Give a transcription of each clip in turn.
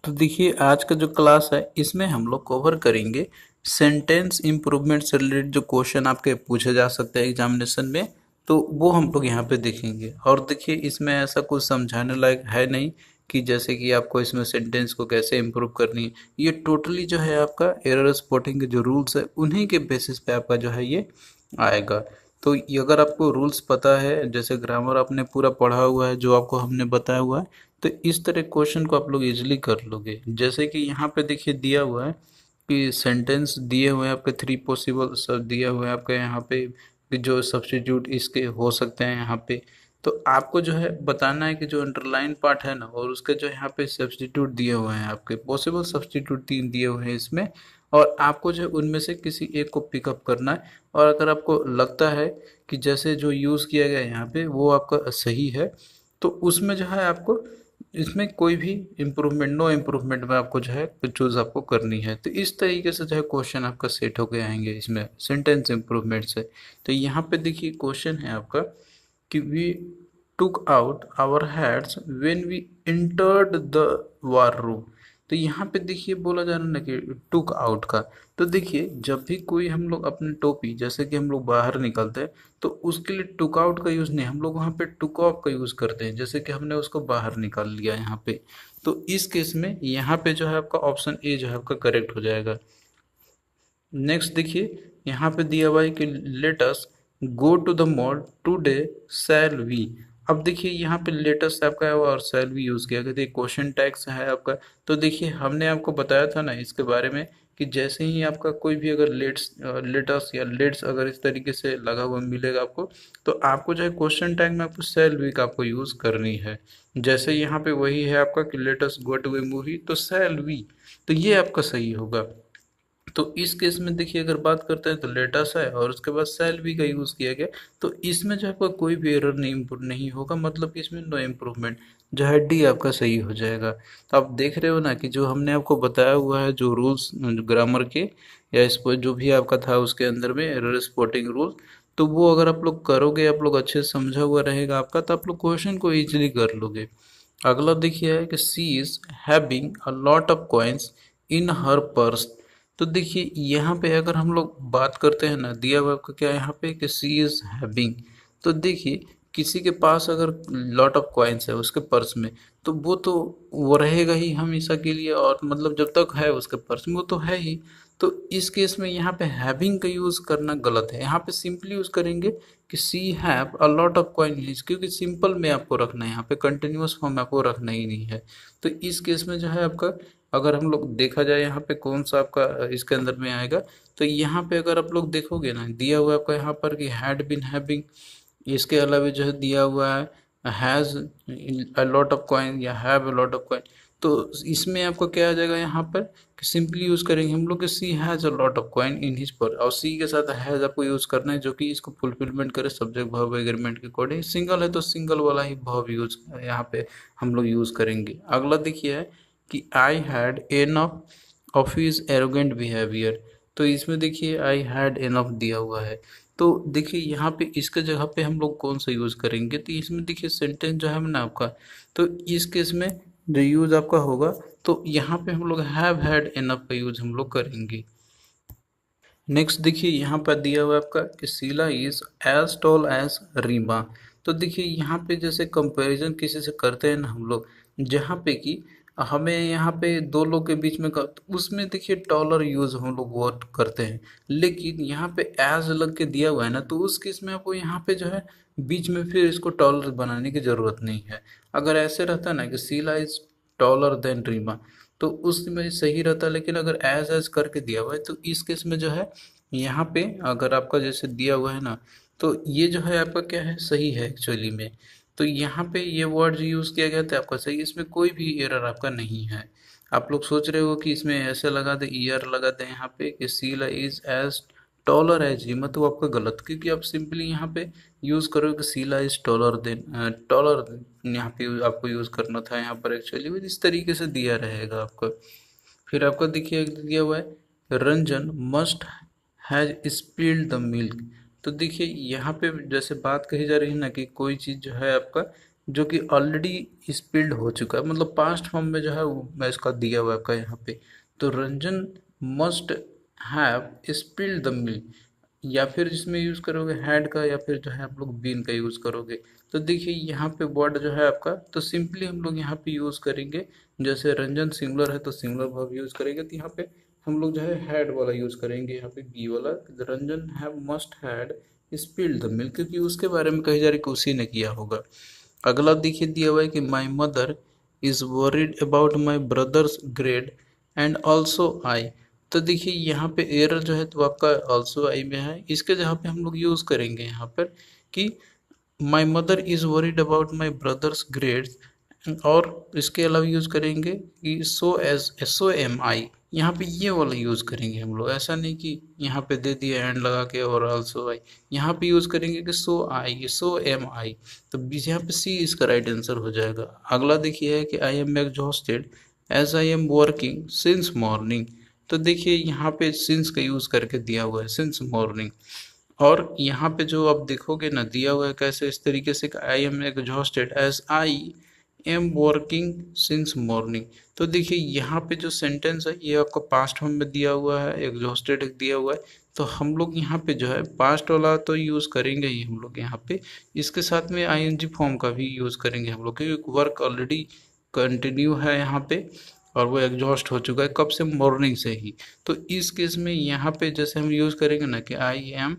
तो देखिए आज का जो क्लास है इसमें हम लोग कवर करेंगे सेंटेंस इम्प्रूवमेंट से रिलेटेड जो क्वेश्चन आपके पूछे जा सकते हैं एग्जामिनेशन में। तो वो हम लोग यहाँ पे देखेंगे और देखिए इसमें ऐसा कुछ समझाने लायक है नहीं कि जैसे कि आपको इसमें सेंटेंस को कैसे इम्प्रूव करनी है। ये टोटली जो है आपका एरर स्पॉटिंग के जो रूल्स है उन्हीं के बेसिस पे आपका जो है ये आएगा। तो ये अगर आपको रूल्स पता है, जैसे ग्रामर आपने पूरा पढ़ा हुआ है जो आपको हमने बताया हुआ है, तो इस तरह क्वेश्चन को आप लोग इजीली कर लोगे। जैसे कि यहाँ पे देखिए दिया हुआ है कि सेंटेंस दिए हुए हैं आपके थ्री पॉसिबल सब दिए हुए हैं आपके यहाँ पे कि जो सब्स्टिट्यूट इसके हो सकते हैं यहाँ पे। तो आपको जो है बताना है कि जो अंडरलाइन पार्ट है ना और उसके जो यहाँ पे सब्स्टिट्यूट दिए हुए हैं आपके पॉसिबल सब्स्टिट्यूट तीन दिए हुए हैं इसमें, और आपको जो है उनमें से किसी एक को पिकअप करना है। और अगर आपको लगता है कि जैसे जो यूज़ किया गया है यहाँ पे वो आपका सही है, तो उसमें जो है आपको इसमें कोई भी इम्प्रूवमेंट नो इम्प्रूवमेंट में आपको जो है चूज़ आपको करनी है। तो इस तरीके से जो है क्वेश्चन आपका सेट होके आएंगे इसमें सेंटेंस इम्प्रूवमेंट से। तो यहाँ पे देखिए क्वेश्चन है आपका कि we took out our hats when we entered the war room. तो यहाँ पे देखिए बोला जा रहा है ना कि टुक आउट का। तो देखिए जब भी कोई हम लोग अपनी टोपी जैसे कि हम लोग बाहर निकलते हैं तो उसके लिए टुक आउट का यूज़ नहीं, हम लोग वहाँ पे टुक ऑफ का यूज़ करते हैं, जैसे कि हमने उसको बाहर निकाल लिया यहाँ पे। तो इस केस में यहाँ पे जो है आपका ऑप्शन ए जो है आपका करेक्ट हो जाएगा। नेक्स्ट देखिए यहाँ पे दिया हुआ है कि let us go to the mall today shall we. अब देखिए यहाँ पे लेटेस्ट आपका है और शैल वी यूज़ किया गया। देखिए क्वेश्चन टैग्स है आपका। तो देखिए हमने आपको बताया था ना इसके बारे में कि जैसे ही आपका कोई भी अगर लेटस या लेट्स अगर इस तरीके से लगा हुआ मिलेगा आपको, तो आपको जो है क्वेश्चन टैग में आपको शैल वी का आपको यूज़ करनी है। जैसे यहाँ पे वही है आपका कि let's go to a movie, तो शैल वी, तो ये आपका सही होगा। तो इस केस में देखिए अगर बात करते हैं तो लेटस है और उसके बाद शैल बी का यूज़ किया गया। तो इसमें जो है आपका कोई भी एरर नहीं होगा, मतलब कि इसमें नो इम्प्रूवमेंट, जो है डी आपका सही हो जाएगा। तो आप देख रहे हो ना कि जो हमने आपको बताया हुआ है जो रूल्स ग्रामर के या इस पर जो भी आपका था उसके अंदर में एरर स्पॉटिंग रूल, तो वो अगर आप लोग करोगे, आप लोग अच्छे से समझा हुआ रहेगा आपका, तो आप लोग क्वेश्चन को इजीली कर लोगे। अगला देखिए है कि C is having a lot of coins in her purse. तो देखिए यहाँ पे अगर हम लोग बात करते हैं ना, दिया हुआ आपका क्या है यहाँ पे कि सी इज हैविंग। तो देखिए किसी के पास अगर लॉट ऑफ कॉइन्स है उसके पर्स में, तो वो रहेगा ही हमेशा के लिए, और मतलब जब तक है उसके पर्स में वो तो है ही। तो इस केस में यहाँ पे हैविंग का यूज़ करना गलत है। यहाँ पे सिंपली यूज़ करेंगे कि C have a lot of coin in, क्योंकि सिंपल में आपको रखना है, यहाँ पे कंटिन्यूअस फॉर्म में आपको रखना ही नहीं है। तो इस केस में जो है आपका अगर हम लोग देखा जाए यहाँ पे कौन सा आपका इसके अंदर में आएगा, तो यहाँ पे अगर आप लोग देखोगे ना दिया हुआ है आपका यहाँ पर कि हैड बिन हैविंग, इसके अलावा जो है दिया हुआ है has a lot of coin या have a lot of coin. तो इसमें आपको क्या आ जाएगा यहाँ पर कि सिंपली यूज़ करेंगे हम लोग कि C has a lot of coin in his purse, और सी के साथ हैज़ आपको यूज़ करना है जो कि इसको फुलफिलमेंट करे सब्जेक्ट वर्ब एग्रीमेंट के अकॉर्डिंग। सिंगल है तो सिंगल वाला ही वर्ब यूज़ यहाँ पे हम लोग यूज़ करेंगे। अगला देखिए है कि I had enough of his arrogant behaviour. तो इसमें देखिए आई हैड एनफ दिया हुआ है। तो देखिए यहाँ पे इसके जगह पे हम लोग कौन सा यूज़ करेंगे, तो इसमें देखिए सेंटेंस जो है ना आपका, तो इस केस में जो यूज़ आपका होगा, तो यहाँ पे हम लोग हैव हैड एनफ का यूज़ हम लोग करेंगे। नेक्स्ट देखिए यहाँ पर दिया हुआ है आपका कि Sheela is as tall as Reema. तो देखिए यहाँ पे जैसे कंपैरिजन किसी से करते हैं ना हम लोग, जहाँ पे कि हमें यहाँ पे दो लोग के बीच में उसमें देखिए टॉलर यूज हम लोग वर्ड करते हैं, लेकिन यहाँ पे एज लग के दिया हुआ है ना, तो उस केस में आपको यहाँ पे जो है बीच में फिर इसको टॉलर बनाने की जरूरत नहीं है। अगर ऐसे रहता ना कि Sheela is taller than Reema, तो उसमें सही रहता, लेकिन अगर एज करके दिया हुआ है तो इस केस में जो है यहाँ पे अगर आपका जैसे दिया हुआ है ना, तो ये जो है आपका क्या है सही है एक्चुअली में। तो यहाँ पे ये वर्ड जो यूज़ किया गया था आपका सही, इसमें कोई भी एरर आपका नहीं है। आप लोग सोच रहे हो कि इसमें ऐसे लगा दे ईयर लगा दे यहाँ पे कि Sheela is as taller as him, तो आपका गलत, क्योंकि आप सिंपली यहाँ पे यूज़ करोगे कि Sheela is taller then taller, यहाँ पे आपको यूज़ करना था यहाँ पर एक्चुअली इस तरीके से दिया रहेगा आपका। फिर आपका देखिए दिया हुआ है Ranjan must has spilled the milk. तो देखिए यहाँ पे जैसे बात कही जा रही है ना कि कोई चीज़ जो है आपका जो कि ऑलरेडी स्पिल्ड हो चुका है, मतलब पास्ट फॉर्म में जो है वो मैं इसका दिया हुआ है आपका यहाँ पे। तो Ranjan must have spilled the milk, या फिर इसमें यूज करोगे हैड का, या फिर जो है आप लोग बीन का यूज करोगे। तो देखिए यहाँ पे वर्ड जो है आपका, तो सिंपली हम लोग यहाँ पे यूज करेंगे, जैसे रंजन सिंगुलर है तो सिंगुलर वर्ब यूज करेंगे, तो यहाँ पे हम लोग जो है हैड वाला यूज करेंगे, यहाँ पे बी वाला। Ranjan have must had spilled the milk, क्योंकि उसके बारे में कही जा रही है कि उसी ने किया होगा। अगला देखिए दिया हुआ है कि my mother is worried about my brothers grade and also I. तो देखिए यहाँ पे एरर जो है तो आपका ऑल्सो आई में है, इसके जहाँ पे हम लोग यूज करेंगे यहाँ पर कि my mother is worried about my brothers grades, और इसके अलावा यूज करेंगे कि SOMI, यहाँ पे ये वाला यूज करेंगे हम लोग। ऐसा नहीं कि यहाँ पे दे दिए एंड लगा के और ऑल्सो आई, यहाँ पे यूज करेंगे कि SOMI। तो यहाँ पे सी इसका राइट आंसर हो जाएगा। अगला देखिए है कि I am exhausted as I am working since morning. तो देखिए यहाँ पे सिंस का यूज करके दिया हुआ है, सिंस मॉर्निंग। और यहाँ पे जो आप देखोगे ना दिया हुआ है कैसे, इस तरीके से I am exhausted as I am working since morning. तो देखिए यहाँ पे जो सेंटेंस है ये आपका पास्ट फॉर्म में दिया हुआ है, एग्जॉस्टेड दिया हुआ है। तो हम लोग यहाँ पे जो है पास्ट वाला तो यूज करेंगे ही हम लोग यहाँ पे, इसके साथ में ING फॉर्म का भी यूज करेंगे हम लोग, क्योंकि वर्क ऑलरेडी कंटिन्यू है यहाँ पे और वो एग्जॉस्ट हो चुका है कब से, मॉर्निंग से ही। तो इस केस में यहाँ पे जैसे हम यूज करेंगे ना कि आई एम,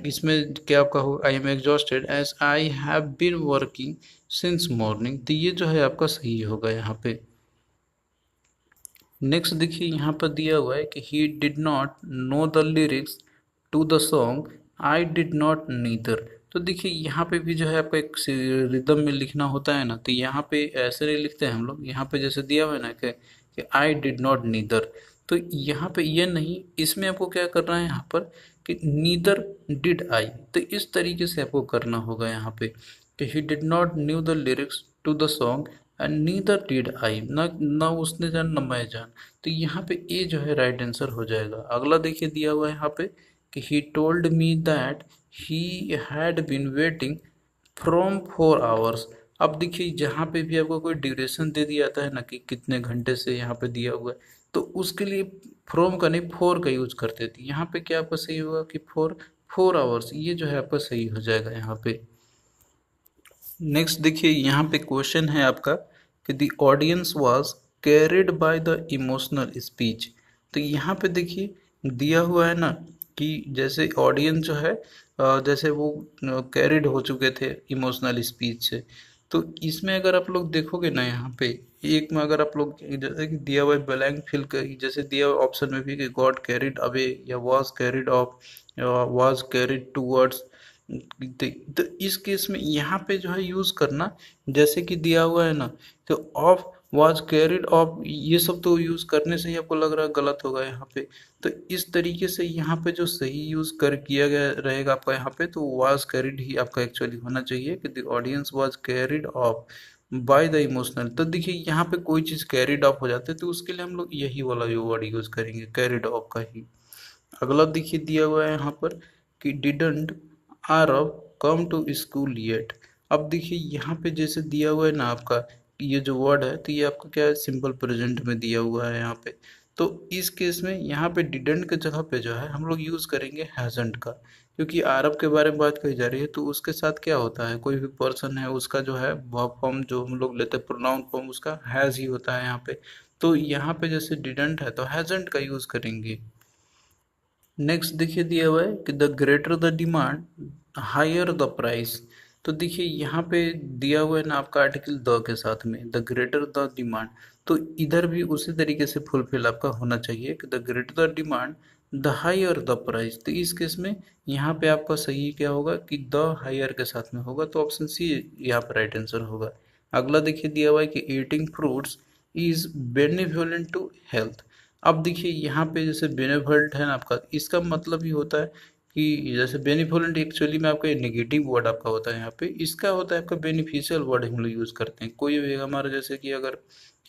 इसमें क्या आपका हो, I am exhausted as I have been working since morning. तो ये जो है आपका सही होगा यहाँ पे। नेक्स्ट देखिए यहाँ पर दिया हुआ है कि he did not know the lyrics to the song I did not neither. तो देखिए यहाँ पे भी जो है आपको एक रिदम में लिखना होता है ना, तो यहाँ पे ऐसे नहीं लिखते हैं हम लोग, यहाँ पे जैसे दिया हुआ है ना कि आई डिड नॉट नीदर। तो यहाँ पे ये नहीं, इसमें आपको क्या करना है यहाँ पर कि नीदर डिड आई। तो इस तरीके से आपको करना होगा यहाँ पे कि he did not knew the lyrics to the song and neither did I, ना उसने जान ना मैं जान। तो यहाँ पे ए जो है राइट आंसर हो जाएगा। अगला देखिए दिया हुआ है यहाँ पे कि he told me that he had been waiting from 4 hours. अब देखिए जहाँ पे भी आपको कोई ड्यूरेशन दे दिया जाता है ना कि कितने घंटे से यहाँ पे दिया हुआ है, तो उसके लिए फ्रॉम का नहीं 4 का यूज करते थे। यहाँ पे क्या आपका सही होगा कि 4 आवर्स, ये जो है आपका सही हो जाएगा यहाँ पे। नेक्स्ट देखिए यहाँ पे क्वेश्चन है आपका कि the audience was carried by the emotional speech. तो यहाँ पे देखिए दिया हुआ है ना कि जैसे ऑडियंस जो है जैसे वो कैरिड हो चुके थे इमोशनल स्पीच से। तो इसमें अगर आप लोग देखोगे ना यहाँ पे एक में अगर आप लोग जैसे कि दिया हुआ ब्लैंक फिल कर, जैसे दिया हुआ ऑप्शन में भी कि गॉड कैरिड अवे या वाज कैरिड ऑफ या वाज कैरिड टूवर्ड्स। तो इस केस में यहाँ पे जो है यूज करना जैसे कि दिया हुआ है ना, तो ऑफ वाज कैरिड ऑफ, ये सब तो यूज करने से ही आपको लग रहा है गलत होगा यहाँ पे। तो इस तरीके से यहाँ पे जो सही यूज कर किया गया रहेगा आपका यहाँ पे, तो वाज कैरिड ही आपका एक्चुअली होना चाहिए कि the audience was carried of by the emotional. तो देखिए यहाँ पे कोई चीज कैरिड ऑफ हो जाते तो उसके लिए हम लोग यही वाला वर्ड यूज करेंगे, कैरिड ऑफ का ही। अगला देखिए दिया हुआ है यहाँ पर कि didn't Aarav come to school yet. अब देखिए यहाँ पे जैसे दिया हुआ है ना आपका ये जो वर्ड है, तो ये आपका क्या है, सिंपल प्रेजेंट में दिया हुआ है यहाँ पे। तो इस केस में यहाँ पे डिडंट के जगह पे जो है हम लोग यूज करेंगे हैजंट का, क्योंकि आरब के बारे में बात कही जा रही है। तो उसके साथ क्या होता है, कोई भी पर्सन है उसका जो है वर्ब फॉर्म जो हम लोग लेते हैं प्रोनाउन फॉर्म उसका हैज ही होता है यहाँ पे। तो यहाँ पे जैसे डिडंट है तो हैजंट का यूज करेंगे। नेक्स्ट देखिए दिया हुआ है कि the greater the demand higher the price. तो देखिए यहाँ पे दिया हुआ है ना आपका आर्टिकल द के साथ में द ग्रेटर द डिमांड। तो इधर भी उसी तरीके से फुलफिल आपका होना चाहिए कि the greater the demand the higher the price. तो इस केस में यहाँ पे आपका सही क्या होगा कि द हायर के साथ में होगा, तो ऑप्शन सी यहाँ पर राइट आंसर होगा। अगला देखिए दिया हुआ है कि eating fruits is beneficial to health. अब देखिए यहाँ पे जैसे बेनिफिट है ना आपका, इसका मतलब ही होता है कि जैसे बेनिफिट एक्चुअली में आपका नेगेटिव वर्ड आपका होता है, यहाँ पे इसका होता है आपका बेनिफिशियल वर्ड हम लोग यूज़ करते हैं। कोई भी हमारा जैसे कि अगर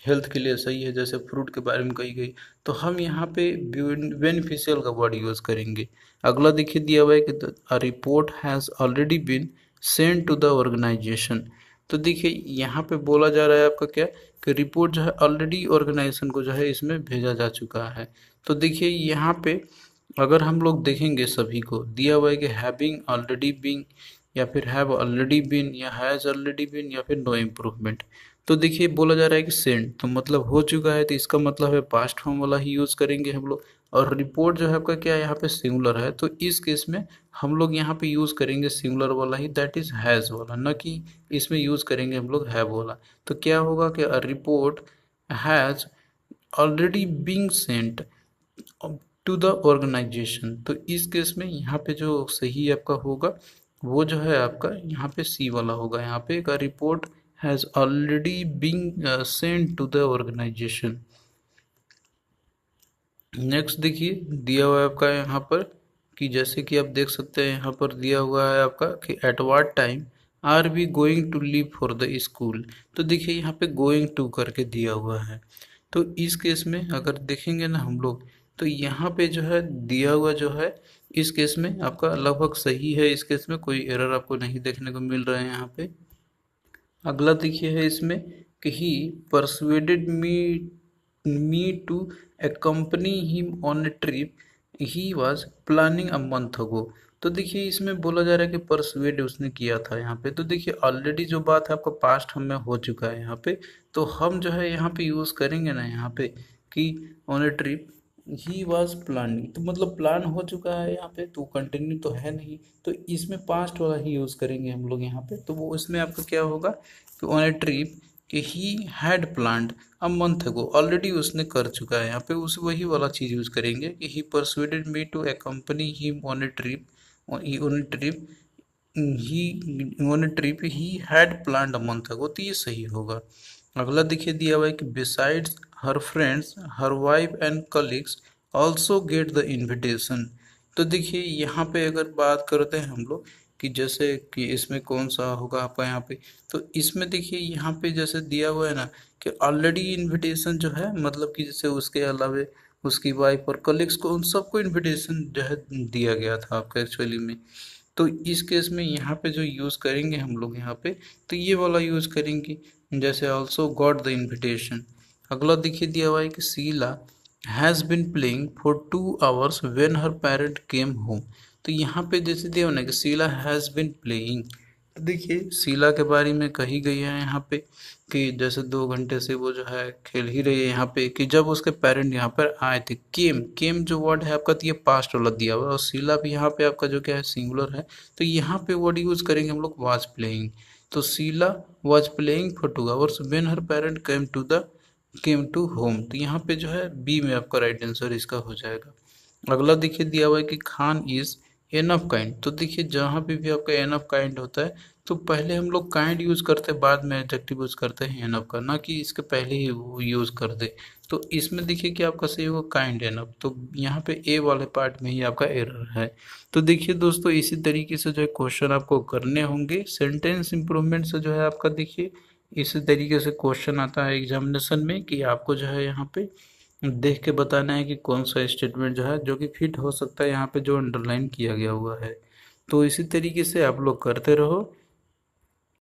हेल्थ के लिए सही है, जैसे फ्रूट के बारे में कही गई, तो हम यहाँ पे बेनिफिशियल का वर्ड यूज़ करेंगे। अगला देखिए दिया हुआ है कि a report has already been send to the organisation. तो देखिए यहाँ पे बोला जा रहा है आपका क्या, कि रिपोर्ट जो है ऑलरेडी ऑर्गेनाइजेशन को जो है इसमें भेजा जा चुका है। तो देखिए यहाँ पे अगर हम लोग देखेंगे सभी को दिया हुआ है कि हैविंग ऑलरेडी बीन, या फिर हैव ऑलरेडी बीन, या हैज ऑलरेडी बीन, या फिर नो इम्प्रूवमेंट। तो देखिए बोला जा रहा है कि सेंड, तो मतलब हो चुका है, तो इसका मतलब है पास्ट फॉर्म वाला ही यूज़ करेंगे हम लोग। और रिपोर्ट जो है आपका क्या है यहाँ पे सिंगुलर है, तो इस केस में हम लोग यहाँ पे यूज़ करेंगे सिंगुलर वाला ही, दैट इज हैज़ वाला, न कि इसमें यूज़ करेंगे हम लोग हैव वाला। तो क्या होगा कि a report has already being sent to the organisation. तो इस केस में यहाँ पे जो सही आपका होगा वो जो है आपका यहाँ पे सी वाला होगा। यहाँ पे का report has already been sent to the organisation. Next देखिए दिया हुआ है आपका यहाँ पर कि जैसे कि आप देख सकते हैं यहाँ पर दिया हुआ है आपका कि at what time are we going to leave for the school. तो देखिए यहाँ पे गोइंग टू करके दिया हुआ है। तो इस केस में अगर देखेंगे ना हम लोग, तो यहाँ पे जो है दिया हुआ जो है इस केस में आपका लगभग सही है। इस केस में कोई एरर आपको नहीं देखने को मिल रहा है यहाँ पे। अगला देखिए है इसमें कि he persuaded me to accompany him on a trip he was planning a month ago। तो देखिए इसमें बोला जा रहा है कि परसुएड उसने किया था यहाँ पे। तो देखिए ऑलरेडी जो बात है आपका पास्ट हम में हो चुका है यहाँ पे, तो हम जो है यहाँ पे यूज़ करेंगे ना यहाँ पे कि on A trip he was planning, तो मतलब प्लान हो चुका है यहाँ पे, तो कंटिन्यू तो है नहीं, तो इसमें पास्ट वाला ही यूज़ करेंगे हम लोग यहाँ पे। तो वो इसमें आपका क्या होगा कि ऑन ए ट्रिप कि ही had planned a month ago, already उसने कर चुका है यहाँ पे, उस वही वाला चीज़ यूज़ करेंगे कि he persuaded me to accompany him on a trip, on a trip he had planned a month ago. तो ये सही होगा। अगला देखिए दिया हुआ है कि besides her friends her wife and colleagues also get the invitation. तो देखिए यहाँ पे अगर बात करते हैं हम लोग कि जैसे कि इसमें कौन सा होगा आपका यहाँ पे, तो इसमें देखिए यहाँ पे जैसे दिया हुआ है ना कि ऑलरेडी इनविटेशन जो है, मतलब कि जैसे उसके अलावे उसकी वाइफ और कलीग्स को उन सबको इनविटेशन जो है दिया गया था आपका एक्चुअली में। तो इस केस में यहाँ पे जो यूज़ करेंगे हम लोग यहाँ पे, तो ये वाला यूज़ करेंगे जैसे ऑल्सो गॉट द इनविटेशन। अगला देखिए दिया हुआ है कि Sheela has been playing for 2 hours when her parent came home. तो यहाँ पे जैसे दिया हुआ ना कि शीला हैज़ बिन प्लेइंग, तो देखिए शीला के बारे में कही गई है यहाँ पे कि जैसे 2 घंटे से वो जो है खेल ही रही है यहाँ पे, कि जब उसके पेरेंट यहाँ पर आए थे। केम, केम जो वर्ड है आपका, तो ये पास्ट वाला दिया हुआ है, और शीला भी यहाँ पे आपका जो क्या है सिंगुलर है, तो यहाँ पे वर्ड यूज करेंगे हम लोग वाज प्लेइंग। तो Sheela was playing for 2 hours when her parent came to home. तो यहाँ पे जो है बी में आपका राइट आंसर इसका हो जाएगा। अगला देखिए दिया हुआ है कि Khan is an of kind. तो देखिए जहाँ पे भी आपका एन ऑफ काइंड होता है, तो पहले हम लोग काइंड यूज करते हैं, बाद में एडजेक्टिव यूज करते हैं एन ऑफ का, ना कि इसके पहले ही वो यूज कर दे। तो इसमें देखिए कि आपका सही होगा काइंड एन ऑफ। तो यहाँ पे ए वाले पार्ट में ही आपका एरर है। तो देखिए दोस्तों इसी तरीके से जो है क्वेश्चन आपको करने होंगे। सेंटेंस इंप्रूवमेंट से जो है आपका देखिए इसी तरीके से क्वेश्चन आता है एग्जामिनेशन में, कि आपको जो है यहाँ पे देख के बताना है कि कौन सा स्टेटमेंट जो है जो कि फिट हो सकता है यहाँ पे जो अंडरलाइन किया गया हुआ है। तो इसी तरीके से आप लोग करते रहो।